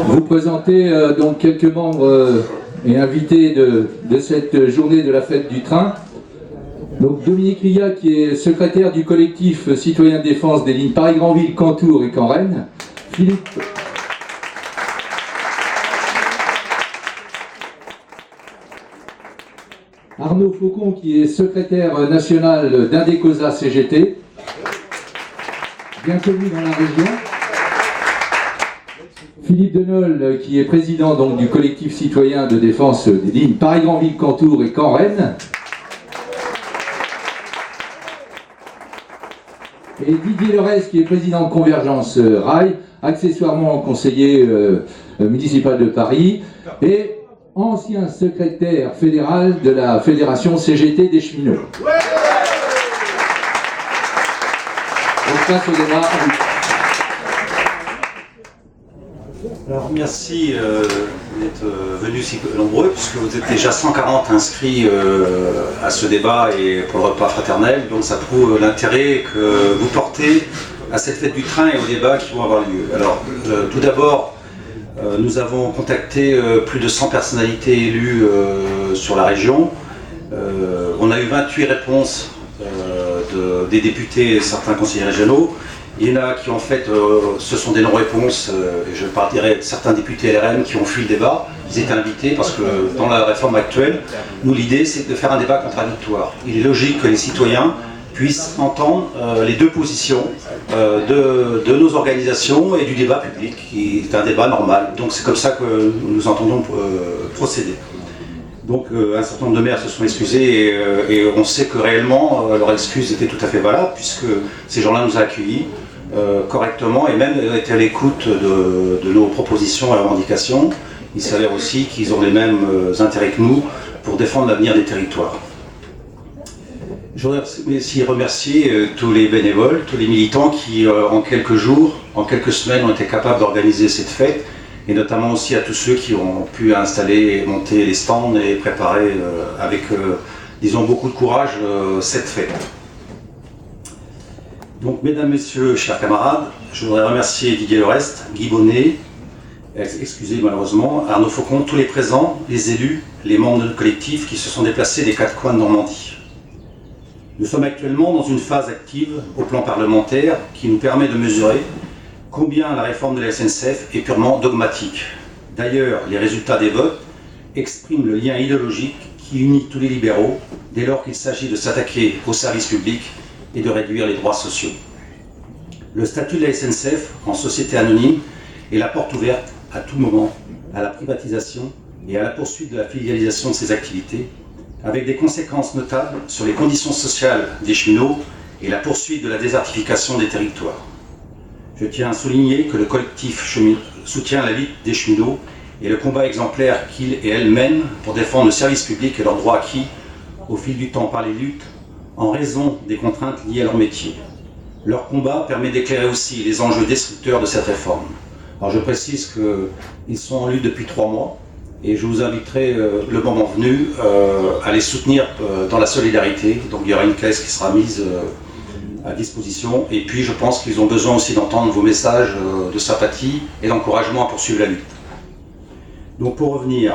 vous présenter donc quelques membres et invités de cette journée de la fête du train. Donc Dominique Liga, qui est secrétaire du collectif citoyen de défense des lignes Paris-Granville, Caen-Tours et Caen-Rennes. Arnaud Faucon, qui est secrétaire national d'Indecosa CGT, bien connu dans la région. Philippe Denol, qui est président donc, du collectif citoyen de défense des lignes Paris-Granville, Caen-Tours et Caen-Rennes. Et Didier Lerez, qui est président de Convergence Rail, accessoirement conseiller municipal de Paris et ancien secrétaire fédéral de la fédération CGT des cheminots. Donc place au débat. Alors merci d'être venus si nombreux, puisque vous êtes déjà 140 inscrits à ce débat et pour le repas fraternel, donc ça prouve l'intérêt que vous portez à cette fête du train et aux débats qui vont avoir lieu. Alors tout d'abord, nous avons contacté plus de 100 personnalités élues sur la région. On a eu 28 réponses des députés et certains conseillers régionaux. Il y en a qui en fait, ce sont des non-réponses, et je partirai de certains députés LRM qui ont fui le débat. Ils étaient invités parce que dans la réforme actuelle, nous l'idée c'est de faire un débat contradictoire. Il est logique que les citoyens puissent entendre les deux positions de nos organisations et du débat public, qui est un débat normal. Donc c'est comme ça que nous entendons procéder. Donc un certain nombre de maires se sont excusés et on sait que réellement leur excuse était tout à fait valable, puisque ces gens-là nous ont accueillis correctement et même étaient à l'écoute de nos propositions et revendications. Il s'avère aussi qu'ils ont les mêmes intérêts que nous pour défendre l'avenir des territoires. Je voudrais aussi remercier tous les bénévoles, tous les militants qui en quelques jours, en quelques semaines ont été capables d'organiser cette fête, et notamment aussi à tous ceux qui ont pu installer et monter les stands et préparer avec, disons, beaucoup de courage cette fête. Donc, mesdames, messieurs, chers camarades, je voudrais remercier Didier Lerest, Guy Bonnet, excusez malheureusement, Arnaud Faucon, tous les présents, les élus, les membres du collectif qui se sont déplacés des quatre coins de Normandie. Nous sommes actuellement dans une phase active au plan parlementaire qui nous permet de mesurer combien la réforme de la SNCF est purement dogmatique. D'ailleurs, les résultats des votes expriment le lien idéologique qui unit tous les libéraux dès lors qu'il s'agit de s'attaquer aux services publics et de réduire les droits sociaux. Le statut de la SNCF en société anonyme est la porte ouverte à tout moment à la privatisation et à la poursuite de la filialisation de ses activités, avec des conséquences notables sur les conditions sociales des cheminots et la poursuite de la désertification des territoires. Je tiens à souligner que le collectif soutient la lutte des cheminots et le combat exemplaire qu'ils et elles mènent pour défendre le service public et leurs droits acquis au fil du temps par les luttes en raison des contraintes liées à leur métier. Leur combat permet d'éclairer aussi les enjeux destructeurs de cette réforme. Alors je précise qu'ils sont en lutte depuis 3 mois et je vous inviterai le moment venu à les soutenir dans la solidarité. Donc il y aura une caisse qui sera mise à disposition, et puis je pense qu'ils ont besoin aussi d'entendre vos messages de sympathie et d'encouragement à poursuivre la lutte. Donc pour revenir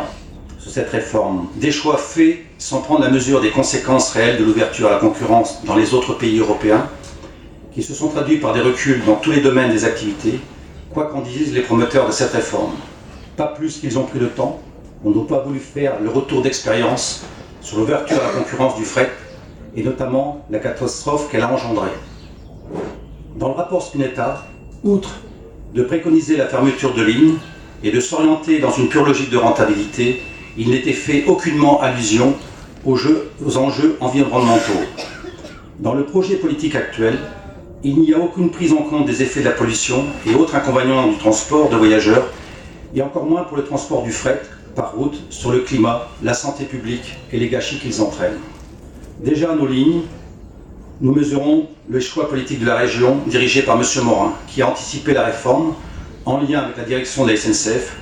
sur cette réforme, des choix faits sans prendre la mesure des conséquences réelles de l'ouverture à la concurrence dans les autres pays européens, qui se sont traduits par des reculs dans tous les domaines des activités, quoi qu'en disent les promoteurs de cette réforme. Pas plus qu'ils ont pris le temps, on n'a pas voulu faire le retour d'expérience sur l'ouverture à la concurrence du fret, et notamment la catastrophe qu'elle a engendrée. Dans le rapport Spinetta, outre de préconiser la fermeture de lignes et de s'orienter dans une pure logique de rentabilité, il n'était fait aucunement allusion aux enjeux environnementaux. Dans le projet politique actuel, il n'y a aucune prise en compte des effets de la pollution et autres inconvénients du transport de voyageurs, et encore moins pour le transport du fret par route sur le climat, la santé publique et les gâchis qu'ils entraînent. Déjà à nos lignes, nous mesurons le choix politique de la région dirigé par M. Morin, qui a anticipé la réforme en lien avec la direction de la SNCF,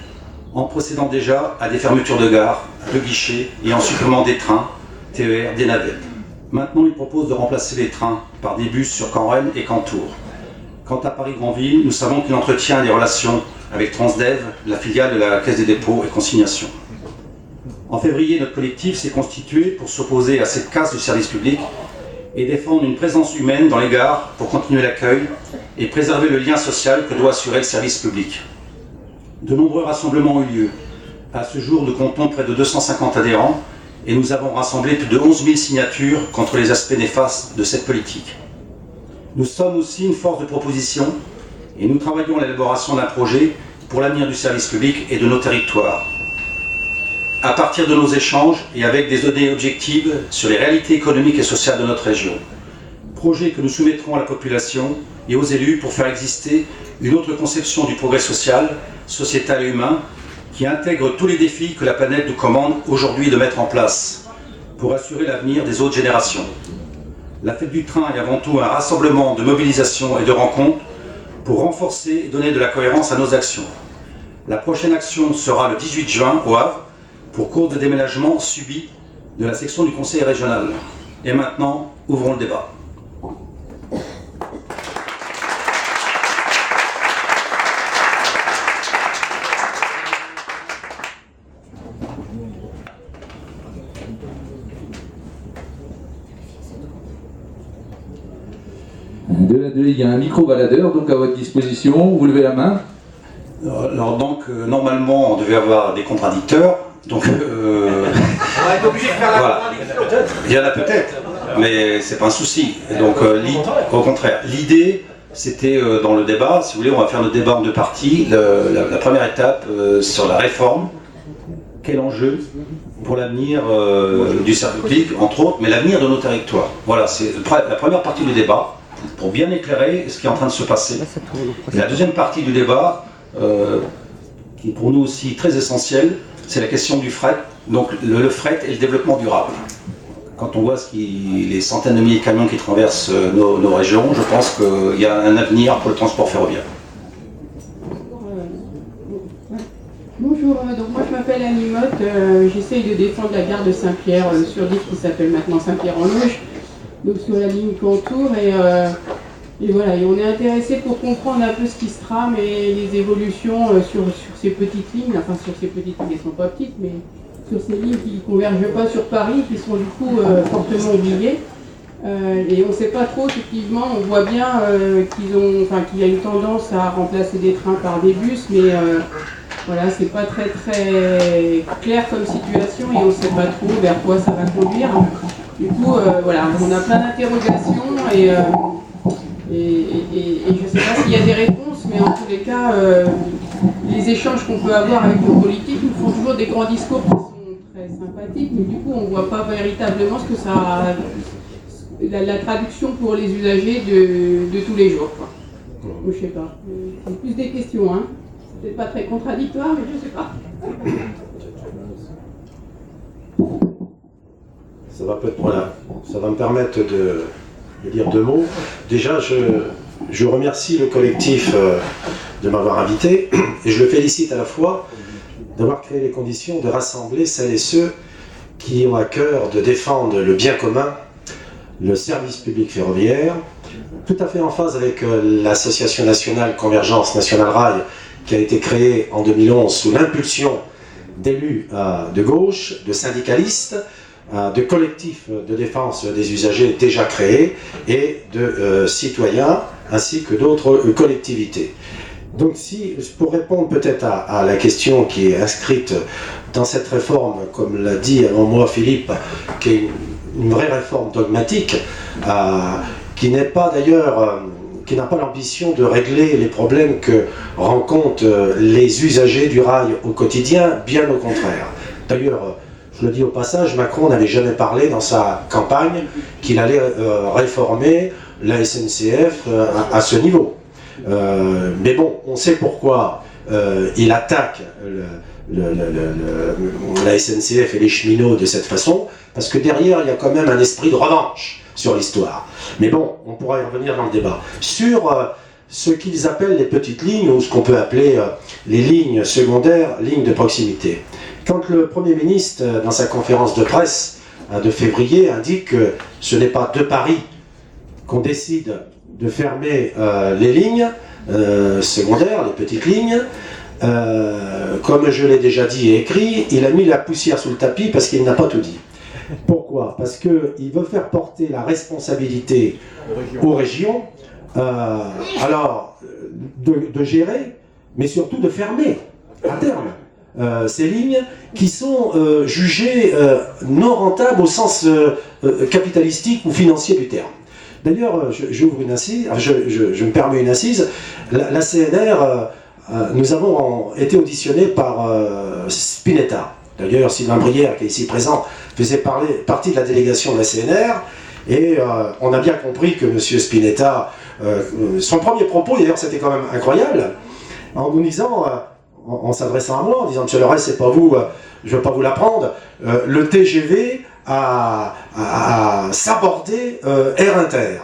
en procédant déjà à des fermetures de gares, de guichets et en supprimant des trains, TER, des navettes. Maintenant, il propose de remplacer les trains par des bus sur Caen-Rennes et Caen-Tours. Quant à Paris-Granville, nous savons qu'il entretient des relations avec Transdev, la filiale de la Caisse des dépôts et consignations. En février, notre collectif s'est constitué pour s'opposer à cette casse du service public et défendre une présence humaine dans les gares pour continuer l'accueil et préserver le lien social que doit assurer le service public. De nombreux rassemblements ont eu lieu. À ce jour, nous comptons près de 250 adhérents et nous avons rassemblé plus de 11 000 signatures contre les aspects néfastes de cette politique. Nous sommes aussi une force de proposition et nous travaillons à l'élaboration d'un projet pour l'avenir du service public et de nos territoires. À partir de nos échanges et avec des données objectives sur les réalités économiques et sociales de notre région. Projet que nous soumettrons à la population et aux élus pour faire exister une autre conception du progrès social, sociétal et humain qui intègre tous les défis que la planète nous commande aujourd'hui de mettre en place pour assurer l'avenir des autres générations. La fête du train est avant tout un rassemblement de mobilisation et de rencontres pour renforcer et donner de la cohérence à nos actions. La prochaine action sera le 18 juin au Havre pour cause de déménagement subi de la section du Conseil régional. Et maintenant, ouvrons le débat. Il y a un micro-baladeur donc à votre disposition, vous levez la main. Alors donc, normalement, on devait avoir des contradicteurs. Donc, On va être obligé de faire la voilà. contradiction. Il y en a peut-être, mais c'est pas un souci. Et donc, au contraire, l'idée, c'était dans le débat, si vous voulez, on va faire notre débat en deux parties. La première étape sur la réforme, quel enjeu pour l'avenir du service public, entre autres, mais l'avenir de nos territoires. Voilà, c'est la première partie du débat, pour bien éclairer ce qui est en train de se passer. Et la deuxième partie du débat, qui est pour nous aussi très essentielle, c'est la question du fret, donc le fret et le développement durable. Quand on voit les centaines de milliers de camions qui traversent nos régions, je pense qu'il y a un avenir pour le transport ferroviaire. Bonjour, donc moi je m'appelle Annie Motte, j'essaye de défendre la gare de Saint-Pierre sur l'île qui s'appelle maintenant Saint-Pierre-en-Auge, donc sur la ligne Contour, et voilà, et on est intéressé pour comprendre un peu ce qui se trame et les évolutions sur ces petites lignes, enfin sur ces petites lignes, elles ne sont pas petites, mais sur ces lignes qui ne convergent pas sur Paris, qui sont du coup fortement oubliées. Et on ne sait pas trop, effectivement, on voit bien qu'il y a une tendance à remplacer des trains par des bus, mais voilà, c'est pas très clair comme situation et on ne sait pas trop vers quoi ça va conduire. Du coup, voilà, on a plein d'interrogations et je ne sais pas s'il y a des réponses, mais en tous les cas, les échanges qu'on peut avoir avec nos politiques nous font toujours des grands discours qui sont très sympathiques, mais du coup, on ne voit pas véritablement ce que ça la traduction pour les usagers de tous les jours, quoi. Je ne sais pas. C'est plus des questions, hein. C'est peut-être pas très contradictoire, mais je ne sais pas. Ça va me permettre de dire deux mots. Déjà, je remercie le collectif de m'avoir invité et je le félicite à la fois d'avoir créé les conditions de rassembler celles et ceux qui ont à cœur de défendre le bien commun, le service public ferroviaire, tout à fait en phase avec l'association nationale Convergence Nationale Rail qui a été créée en 2011 sous l'impulsion d'élus de gauche, de syndicalistes, de collectifs de défense des usagers déjà créés et de citoyens ainsi que d'autres collectivités. Donc pour répondre peut-être à la question qui est inscrite dans cette réforme, comme l'a dit avant moi Philippe, qui est une vraie réforme dogmatique, qui n'est pas d'ailleurs, qui n'a pas l'ambition de régler les problèmes que rencontrent les usagers du rail au quotidien, bien au contraire. D'ailleurs, je le dis au passage, Macron n'avait jamais parlé dans sa campagne qu'il allait réformer la SNCF à ce niveau. Mais bon, on sait pourquoi il attaque la SNCF et les cheminots de cette façon, parce que derrière, il y a quand même un esprit de revanche sur l'histoire. Mais bon, on pourra y revenir dans le débat. Sur ce qu'ils appellent les petites lignes, ou ce qu'on peut appeler les lignes secondaires, lignes de proximité. Quand le Premier ministre, dans sa conférence de presse de février, indique que ce n'est pas de Paris qu'on décide de fermer les lignes secondaires, les petites lignes, Comme je l'ai déjà dit et écrit, il a mis la poussière sous le tapis parce qu'il n'a pas tout dit. Pourquoi? Parce qu'il veut faire porter la responsabilité aux régions, de gérer, mais surtout de fermer, à terme, ces lignes qui sont jugées non rentables au sens capitalistique ou financier du terme. D'ailleurs, j'ouvre une assise, je me permets une assise, la CNR, nous avons été auditionnés par Spinetta. D'ailleurs, Sylvain Brière, qui est ici présent, faisait partie de la délégation de la CNR, et on a bien compris que M. Spinetta, son premier propos, d'ailleurs, c'était quand même incroyable, en nous disant, en s'adressant à moi, en disant, M. Leurès, c'est pas vous, je ne vais pas vous l'apprendre, le TGV a sabordé Air Inter.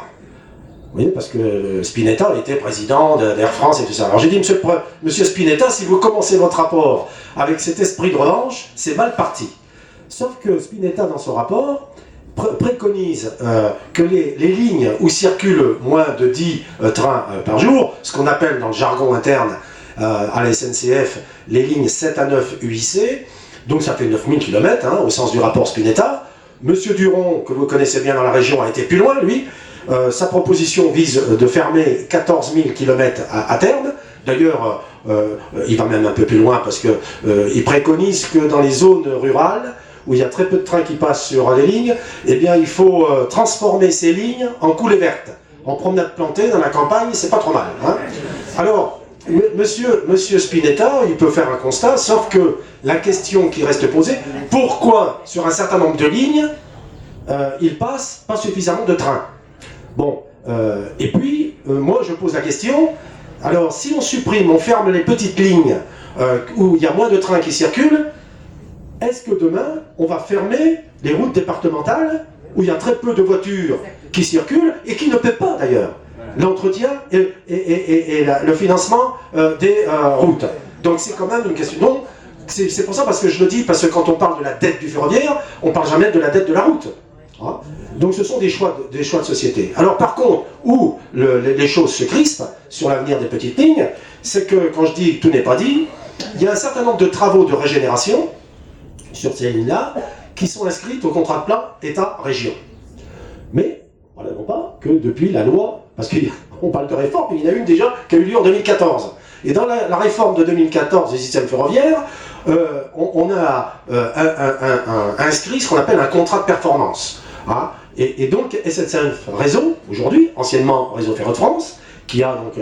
Vous voyez, parce que Spinetta était président d'Air France et tout ça. Alors j'ai dit, monsieur Spinetta, si vous commencez votre rapport avec cet esprit de revanche, c'est mal parti. Sauf que Spinetta, dans son rapport, préconise que les lignes où circulent moins de 10 trains par jour, ce qu'on appelle dans le jargon interne à la SNCF, les lignes 7 à 9 UIC, donc ça fait 9000 km, au sens du rapport Spinetta. Monsieur Duron, que vous connaissez bien dans la région, a été plus loin, lui. Sa proposition vise de fermer 14 000 km à terme. D'ailleurs, il va même un peu plus loin parce qu'il préconise que dans les zones rurales, où il y a très peu de trains qui passent sur les lignes, eh bien, il faut transformer ces lignes en coulées vertes. En promenade plantée dans la campagne, c'est pas trop mal. Alors, monsieur Spinetta, il peut faire un constat, sauf que la question qui reste posée, pourquoi sur un certain nombre de lignes, il passe pas suffisamment de trains? Bon, et puis, moi je pose la question, alors si on supprime, on ferme les petites lignes où il y a moins de trains qui circulent, est-ce que demain, on va fermer les routes départementales où il y a très peu de voitures qui circulent et qui ne paient pas d'ailleurs l'entretien et le financement des routes? Donc c'est quand même une question. Non, c'est pour ça, parce que je le dis, parce que quand on parle de la dette du ferroviaire, on ne parle jamais de la dette de la route. Donc ce sont des choix de société. Alors par contre, où les choses se crispent sur l'avenir des petites lignes, c'est que quand je dis que tout n'est pas dit, il y a un certain nombre de travaux de régénération sur ces lignes-là qui sont inscrites au contrat de plan État-région. Mais, non pas que depuis la loi, parce qu'on parle de réforme, mais il y en a une déjà qui a eu lieu en 2014. Et dans la réforme de 2014 du système ferroviaire, on a inscrit ce qu'on appelle un contrat de performance. Et donc SNCF Réseau, aujourd'hui, anciennement Réseau Ferré de France, qui a donc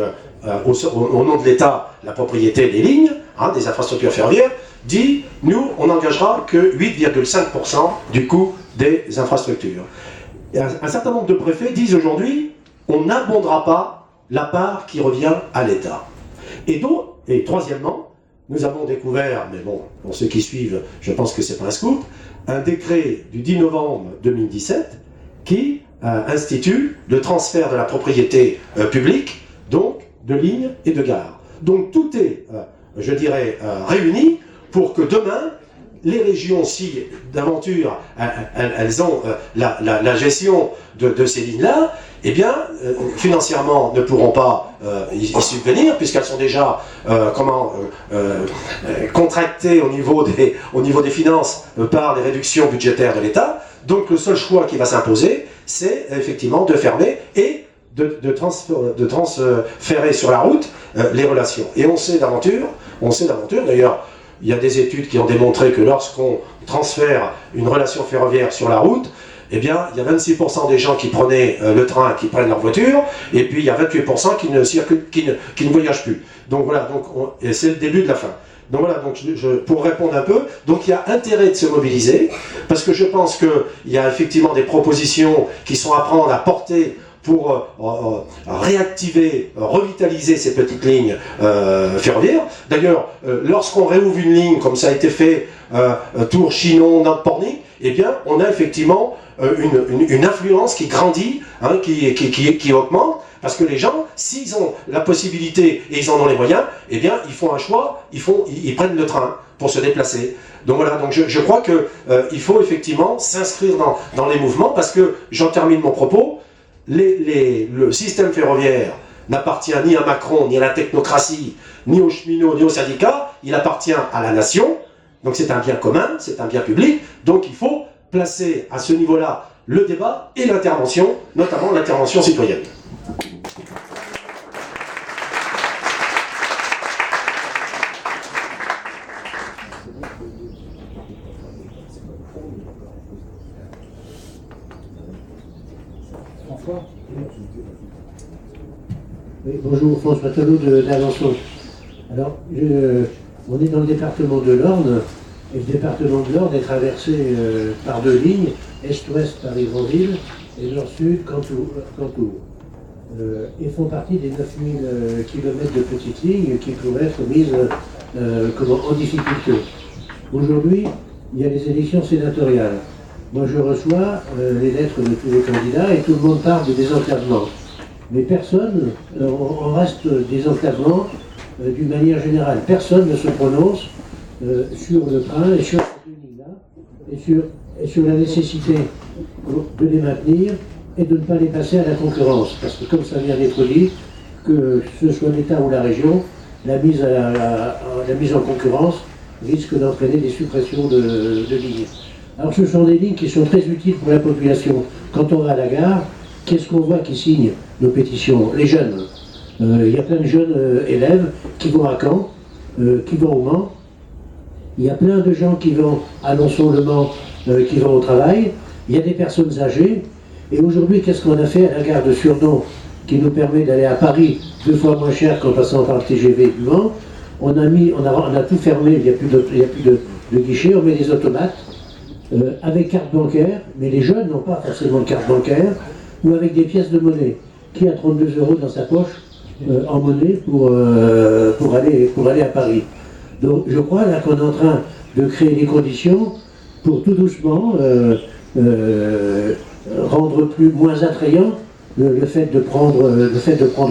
au nom de l'État la propriété des lignes, des infrastructures ferroviaires, dit, nous, on n'engagera que 8,5% du coût des infrastructures. Et un certain nombre de préfets disent aujourd'hui, on n'abondera pas la part qui revient à l'État. Et troisièmement, nous avons découvert, mais bon, pour ceux qui suivent, je pense que c'est pas un scoop, un décret du 10 novembre 2017 qui institue le transfert de la propriété publique, donc de lignes et de gares. Donc tout est, je dirais, réuni pour que demain, les régions, si d'aventure elles ont la gestion de ces lignes-là, eh bien, financièrement, ne pourront pas y subvenir, puisqu'elles sont déjà contractées au niveau des finances par les réductions budgétaires de l'État. Donc le seul choix qui va s'imposer, c'est effectivement de fermer et de transférer sur la route les relations. Et on sait d'aventure, d'ailleurs, il y a des études qui ont démontré que lorsqu'on transfère une relation ferroviaire sur la route, eh bien, il y a 26% des gens qui prenaient le train, qui prennent leur voiture, et puis il y a 28% qui ne voyagent plus. Donc voilà, et c'est le début de la fin. Donc voilà, donc pour répondre un peu, donc il y a intérêt de se mobiliser, parce que je pense qu'il y a effectivement des propositions qui sont à prendre, à porter pour réactiver, revitaliser ces petites lignes ferroviaires. D'ailleurs, lorsqu'on réouvre une ligne, comme ça a été fait Tours, Chinon, Nantes-Pornic, eh bien, on a effectivement une influence qui grandit, qui augmente, parce que les gens, s'ils ont la possibilité et ils en ont les moyens, eh bien, ils font un choix, ils prennent le train pour se déplacer. Donc voilà, donc je crois qu'il faut effectivement s'inscrire dans les mouvements, parce que, j'en termine mon propos, le système ferroviaire n'appartient ni à Macron, ni à la technocratie, ni aux cheminots, ni aux syndicats, il appartient à la nation, donc c'est un bien commun, c'est un bien public, donc il faut placer à ce niveau-là le débat et l'intervention, notamment l'intervention citoyenne. Oui, bonjour, François Talot d'Alençon. Alors, on est dans le département de l'Orne, et le département de l'Orne est traversé par deux lignes, est-ouest Paris-Grandville et nord-sud Cantour. Et font partie des 9000 km de petites lignes qui pourraient être mises en difficulté. Aujourd'hui, il y a les élections sénatoriales. Moi, je reçois les lettres de tous les candidats et tout le monde parle de désenclavement. Mais personne, on reste désenclavement d'une manière générale. Personne ne se prononce sur le train et sur cette ligne-là et sur la nécessité de les maintenir et de ne pas les passer à la concurrence. Parce que comme ça vient d'être dit, que ce soit l'État ou la région, la mise en concurrence risque d'entraîner des suppressions de lignes. Alors ce sont des lignes qui sont très utiles pour la population. Quand on va à la gare, qu'est-ce qu'on voit qui signe nos pétitions? Les jeunes. Il y a plein de jeunes élèves qui vont à Caen, qui vont au Mans. Il y a plein de gens qui vont à Alençon-le Mans, qui vont au travail. Il y a des personnes âgées. Et aujourd'hui, qu'est-ce qu'on a fait à la gare de Surdon, qui nous permet d'aller à Paris 2 fois moins cher qu'en passant par le TGV du Mans? On a tout fermé, il n'y a plus de guichet, on met des automates. Avec carte bancaire, mais les jeunes n'ont pas forcément de carte bancaire, ou avec des pièces de monnaie. Qui a 32 € dans sa poche en monnaie pour aller à Paris? Donc je crois là qu'on est en train de créer les conditions pour tout doucement rendre moins attrayant le fait de prendre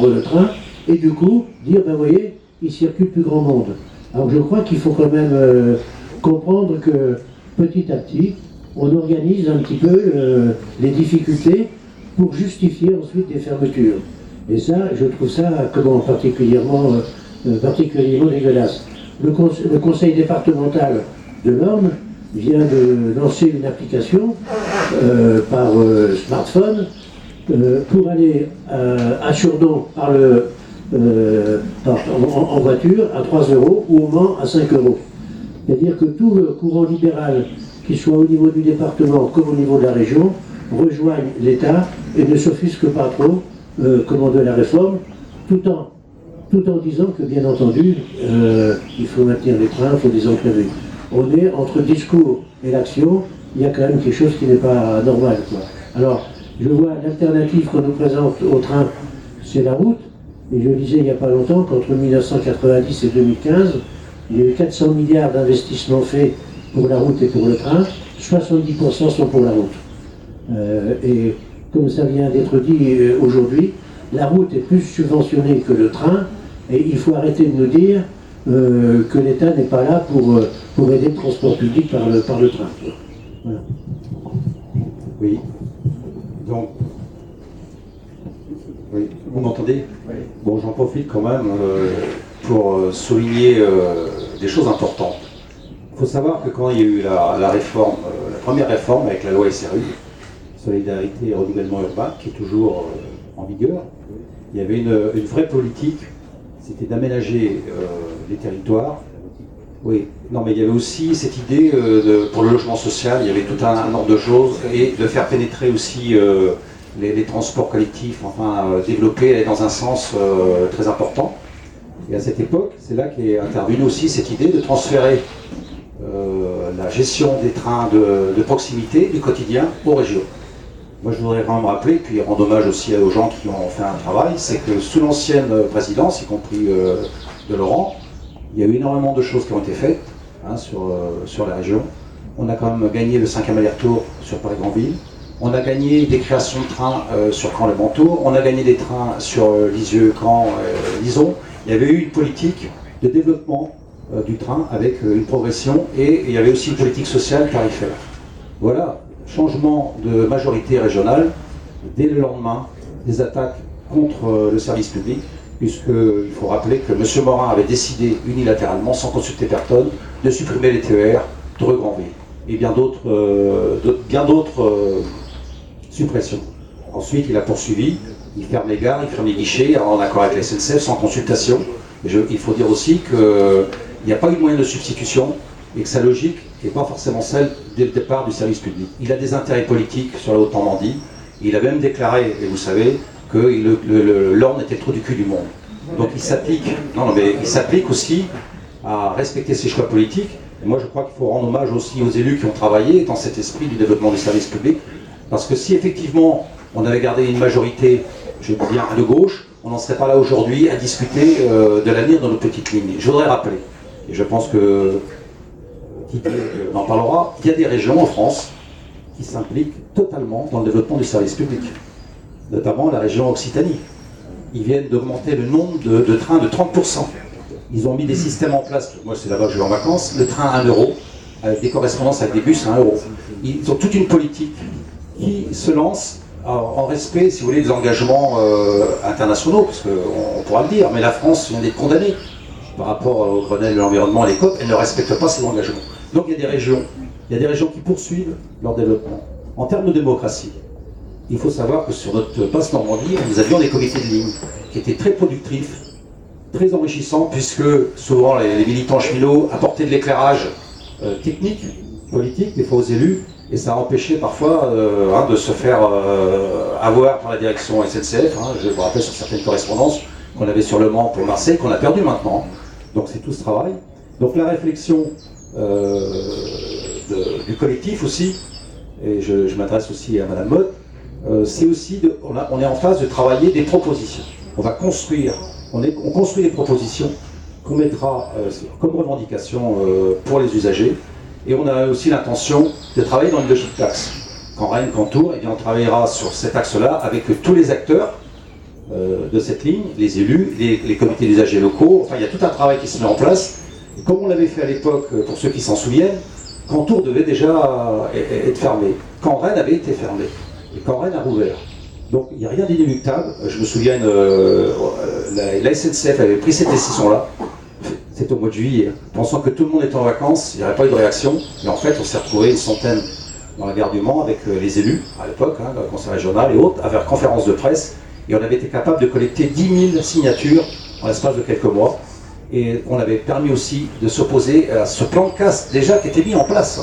le train, et du coup dire, ben vous voyez, il circule plus grand monde. Alors je crois qu'il faut quand même comprendre que petit à petit, on organise un petit peu les difficultés pour justifier ensuite des fermetures. Et ça, je trouve ça particulièrement dégueulasse. Le conseil départemental de l'Orne vient de lancer une application par smartphone pour aller à Surdon en voiture à 3 € ou au Mans à 5 €. C'est-à-dire que tout le courant libéral, qu'il soit au niveau du département comme au niveau de la région, rejoignent l'État et ne s'offusquent pas trop de la réforme, tout en disant que, bien entendu, il faut maintenir les trains, il faut les enclaver. On est entre discours et l'action, il y a quand même quelque chose qui n'est pas normal, quoi. Alors, je vois l'alternative qu'on nous présente au train, c'est la route, et je disais il n'y a pas longtemps qu'entre 1990 et 2015, il y a eu 400 milliards d'investissements faits pour la route et pour le train, 70% sont pour la route. Et comme ça vient d'être dit aujourd'hui, la route est plus subventionnée que le train, et il faut arrêter de nous dire que l'État n'est pas là pour aider le transport public par le train. Voilà. Oui. Donc, oui, vous m'entendez? Oui. Bon, j'en profite quand même pour souligner des choses importantes. Il faut savoir que quand il y a eu la réforme, la première réforme avec la loi SRU, Solidarité et Renouvellement Urbain, qui est toujours en vigueur, il y avait une vraie politique, c'était d'aménager les territoires. Oui, non, mais il y avait aussi cette idée pour le logement social, il y avait tout un ordre de choses, et de faire pénétrer aussi les transports collectifs, enfin développer, aller dans un sens très important. Et à cette époque, c'est là qu'est intervenue aussi cette idée de transférer la gestion des trains de proximité, du quotidien, aux régions. Moi, je voudrais vraiment me rappeler, puis rendre hommage aussi aux gens qui ont fait un travail, c'est que sous l'ancienne présidence, y compris de Laurent, il y a eu énormément de choses qui ont été faites sur la région. On a quand même gagné le 5e aller-retour sur Paris-Grandville. On a gagné des créations de trains sur Caen-le-Mantour. On a gagné des trains sur Lisieux, Caen, Lison. Il y avait eu une politique de développement du train avec une progression, et il y avait aussi une politique sociale tarifaire. Voilà, changement de majorité régionale, dès le lendemain, des attaques contre le service public, puisqu'il faut rappeler que M. Morin avait décidé unilatéralement, sans consulter personne, de supprimer les TER de Grand V et bien d'autres suppressions. Ensuite, il a poursuivi, il ferme les gares, il ferme les guichets, en accord avec la SNCF, sans consultation. Et il faut dire aussi qu'il n'y a pas eu de moyen de substitution et que sa logique n'est pas forcément celle dès le départ du service public. Il a des intérêts politiques sur la Haute-Normandie. Il a même déclaré, et vous savez, que l'Orne était le trou du cul du monde. Donc il s'applique, il s'applique aussi à respecter ses choix politiques. Et moi je crois qu'il faut rendre hommage aussi aux élus qui ont travaillé dans cet esprit du développement du service public. Parce que si effectivement on avait gardé une majorité, je veux dire, de gauche, on n'en serait pas là aujourd'hui à discuter de l'avenir de nos petites lignes. Je voudrais rappeler, et je pense que Didier en parlera, il y a des régions en France qui s'impliquent totalement dans le développement du service public, notamment la région Occitanie. Ils viennent d'augmenter le nombre de trains de 30%. Ils ont mis des systèmes en place, moi c'est là-bas que je vais en vacances, le train à 1 euro, avec des correspondances avec des bus à 1 euro. Ils ont toute une politique qui se lance en respect, si vous voulez, des engagements internationaux, parce qu'on pourra le dire, mais la France vient d'être condamnée par rapport au Grenelle de l'environnement à l'ECOP, elle ne respecte pas ses engagements. Donc il y a des régions qui poursuivent leur développement. En termes de démocratie, il faut savoir que sur notre passe Normandie, nous avions des comités de ligne qui étaient très productifs, très enrichissants, puisque souvent les militants cheminots apportaient de l'éclairage technique, politique, des fois aux élus, et ça a empêché parfois de se faire avoir par la direction SNCF. Je vous rappelle sur certaines correspondances qu'on avait sur Le Mans pour Marseille, qu'on a perdu maintenant. Donc c'est tout ce travail. Donc la réflexion du collectif aussi, et je m'adresse aussi à Madame Motte, c'est aussi, on est en phase de travailler des propositions. On va construire, on construit des propositions qu'on mettra comme revendication pour les usagers. Et on a aussi l'intention de travailler dans une logique d'axe. Quand Rennes, qu'en Tours, on travaillera sur cet axe-là avec tous les acteurs de cette ligne, les élus, les comités d'usagers locaux. Enfin, il y a tout un travail qui se met en place. Et comme on l'avait fait à l'époque, pour ceux qui s'en souviennent, quand Tours devait déjà être fermé, quand Rennes avait été fermé, et quand Rennes a rouvert. Donc il n'y a rien d'inéluctable. Je me souviens, la SNCF avait pris cette décision-là. C'est au mois de juillet, pensant que tout le monde était en vacances, il n'y aurait pas eu de réaction. Et en fait, on s'est retrouvé une centaine dans la gare du Mans avec les élus, à l'époque, le conseil régional et autres, à faire conférence de presse. Et on avait été capable de collecter 10 000 signatures en l'espace de quelques mois. Et on avait permis aussi de s'opposer à ce plan de casse, déjà qui était mis en place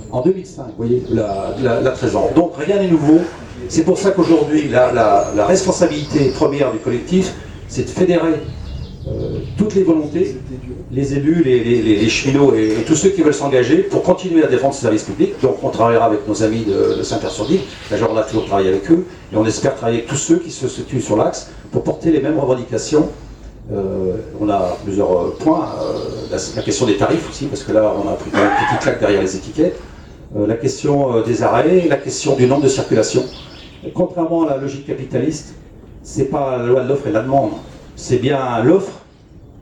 en 2005, vous voyez, la 13 ans. Donc rien n'est nouveau. C'est pour ça qu'aujourd'hui, la responsabilité première du collectif, c'est de fédérer toutes les volontés, les élus, les cheminots et tous ceux qui veulent s'engager pour continuer à défendre ce service public. Donc on travaillera avec nos amis de Saint-Pierre-sur-Dyle, là on a toujours travaillé avec eux, et on espère travailler avec tous ceux qui se situent sur l'axe pour porter les mêmes revendications. On a plusieurs points, la question des tarifs aussi, parce que là on a pris une petite claque derrière les étiquettes, la question des arrêts, la question du nombre de circulation. Contrairement à la logique capitaliste, c'est pas la loi de l'offre et de la demande. C'est bien l'offre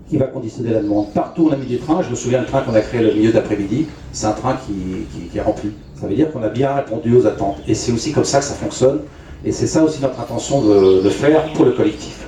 qui va conditionner la demande. Partout on a mis des trains, je me souviens le train qu'on a créé le milieu d'après-midi, c'est un train qui est rempli. Ça veut dire qu'on a bien répondu aux attentes. Et c'est aussi comme ça que ça fonctionne. Et c'est ça aussi notre intention de faire pour le collectif.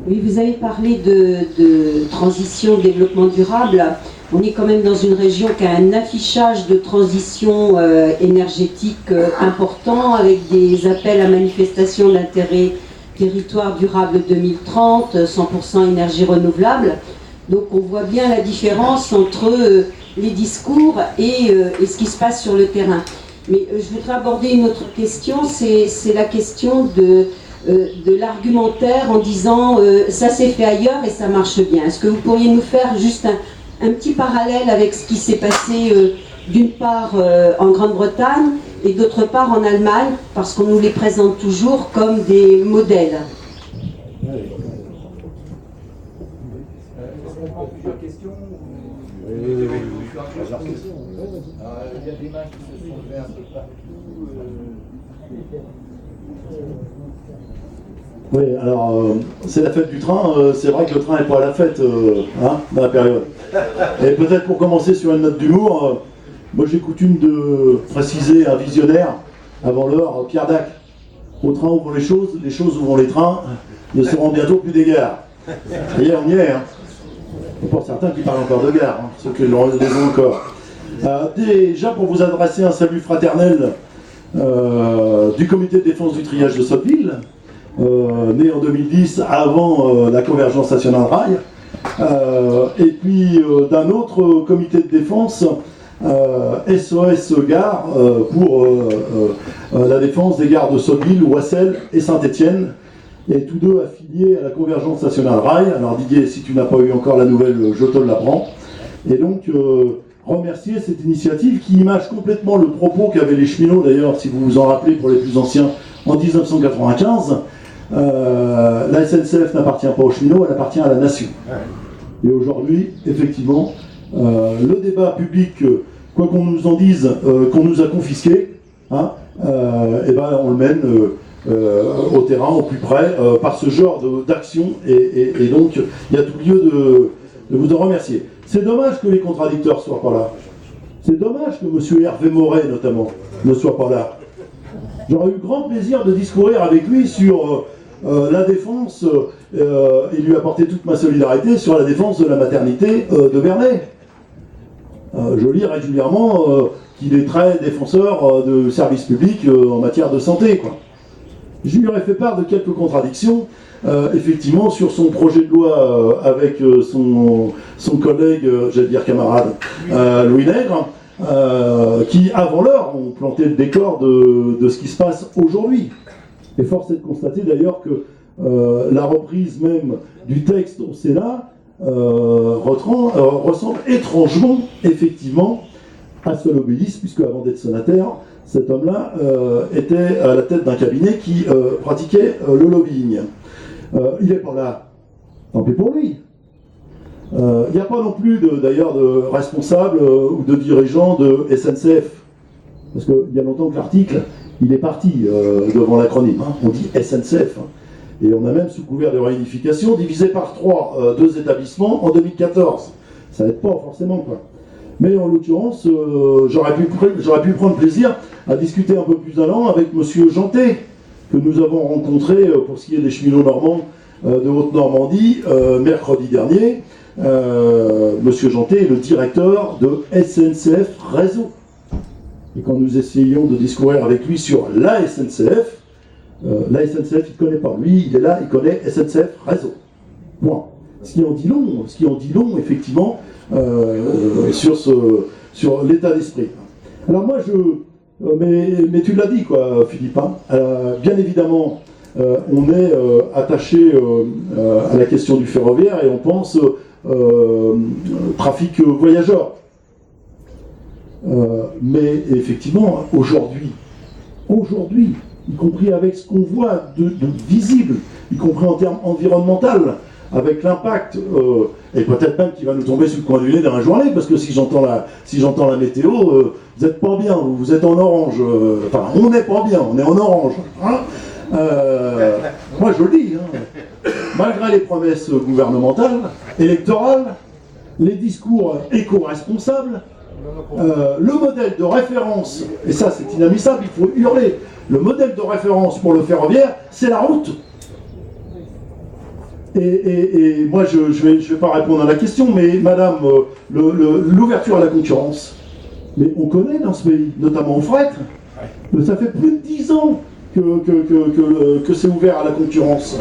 Oui, vous avez parlé de transition, développement durable. On est quand même dans une région qui a un affichage de transition énergétique important, avec des appels à manifestation d'intérêt territoire durable 2030, 100% énergie renouvelable. Donc on voit bien la différence entre les discours et ce qui se passe sur le terrain. Mais je voudrais aborder une autre question, c'est la question de l'argumentaire en disant ça s'est fait ailleurs et ça marche bien. Est-ce que vous pourriez nous faire juste un petit parallèle avec ce qui s'est passé d'une part en Grande-Bretagne et d'autre part en Allemagne, parce qu'on nous les présente toujours comme des modèles. Plusieurs questions. Il y a des mains qui se sont levées un peu partout. Oui, alors c'est la fête du train, c'est vrai que le train n'est pas à la fête dans la période. Et peut-être pour commencer sur une note d'humour, moi j'ai coutume de préciser un visionnaire avant l'heure, Pierre Dac, Au train où vont les choses où vont les trains ne seront bientôt plus des gares. Et on y est, hein. Pour certains qui parlent encore de gare, hein, ceux qui les ont encore. Déjà pour vous adresser un salut fraternel du comité de défense du triage de Sotteville, né en 2010 avant la convergence nationale rail, et puis d'un autre comité de défense, SOS Gare, pour la défense des gares de Sotteville, Oissel et Saint-Étienne, et tous deux affiliés à la convergence nationale rail. Alors Didier, si tu n'as pas eu encore la nouvelle, je te l'apprends. Et donc remercier cette initiative qui image complètement le propos qu'avaient les cheminots, d'ailleurs, si vous vous en rappelez pour les plus anciens, en 1995. La SNCF n'appartient pas aux cheminots, elle appartient à la nation. Et aujourd'hui, effectivement, le débat public, quoi qu'on nous en dise, qu'on nous a confisqué, hein, et ben on le mène au terrain, au plus près, par ce genre d'action, et donc il y a tout lieu de vous en remercier. C'est dommage que les contradicteurs soient pas là. C'est dommage que M. Hervé Moret, notamment, ne soit pas là. J'aurais eu grand plaisir de discourir avec lui sur la défense, et lui apporter toute ma solidarité sur la défense de la maternité de Bernay. Je lis régulièrement qu'il est très défenseur de services publics en matière de santé, quoi. Je lui aurais fait part de quelques contradictions, effectivement, sur son projet de loi avec son collègue, j'allais dire camarade, Louis Nègre, qui, avant l'heure, ont planté le décor de ce qui se passe aujourd'hui. Et force est de constater d'ailleurs que la reprise même du texte au Sénat ressemble étrangement, effectivement, à Solobélis, puisque avant d'être sénateur, cet homme-là était à la tête d'un cabinet qui pratiquait le lobbying. Il n'est pas là, tant pis pour lui. Il n'y a pas non plus d'ailleurs de responsable ou de dirigeant de SNCF, parce qu'il y a longtemps que l'article, il est parti devant l'acronyme, hein. On dit SNCF, hein. Et on a même, sous couvert de réunification, divisé par 3 deux établissements en 2014. Ça n'aide pas forcément, quoi. Mais en l'occurrence, j'aurais pu prendre plaisir à discuter un peu plus allant avec M. Jantet, que nous avons rencontré pour ce qui est des cheminots normands de Haute-Normandie mercredi dernier. M. Jantet est le directeur de SNCF Réseau. Et quand nous essayons de discourir avec lui sur la SNCF, il ne connaît pas. Lui, il est là, il connaît SNCF Réseau. Point. Ce qui en dit long, effectivement, sur l'état d'esprit. Alors moi, mais tu l'as dit, quoi, Philippe, hein. Bien évidemment, on est attaché à la question du ferroviaire et on pense trafic voyageurs. Mais effectivement, aujourd'hui, y compris avec ce qu'on voit de visible, y compris en termes environnementaux, avec l'impact, et peut-être même qu'il va nous tomber sur le coin du nez dans la journée, parce que si j'entends la météo, vous n'êtes pas bien, vous êtes en orange, enfin on n'est pas bien, on est en orange, hein. Moi je le dis, hein. Malgré les promesses gouvernementales, électorales, les discours éco-responsables, le modèle de référence, et ça c'est inadmissible, il faut hurler, le modèle de référence pour le ferroviaire, c'est la route. Et moi, je vais pas répondre à la question, mais madame, l'ouverture à la concurrence, mais on connaît dans ce pays, notamment au fret, ça fait plus de 10 ans que c'est ouvert à la concurrence.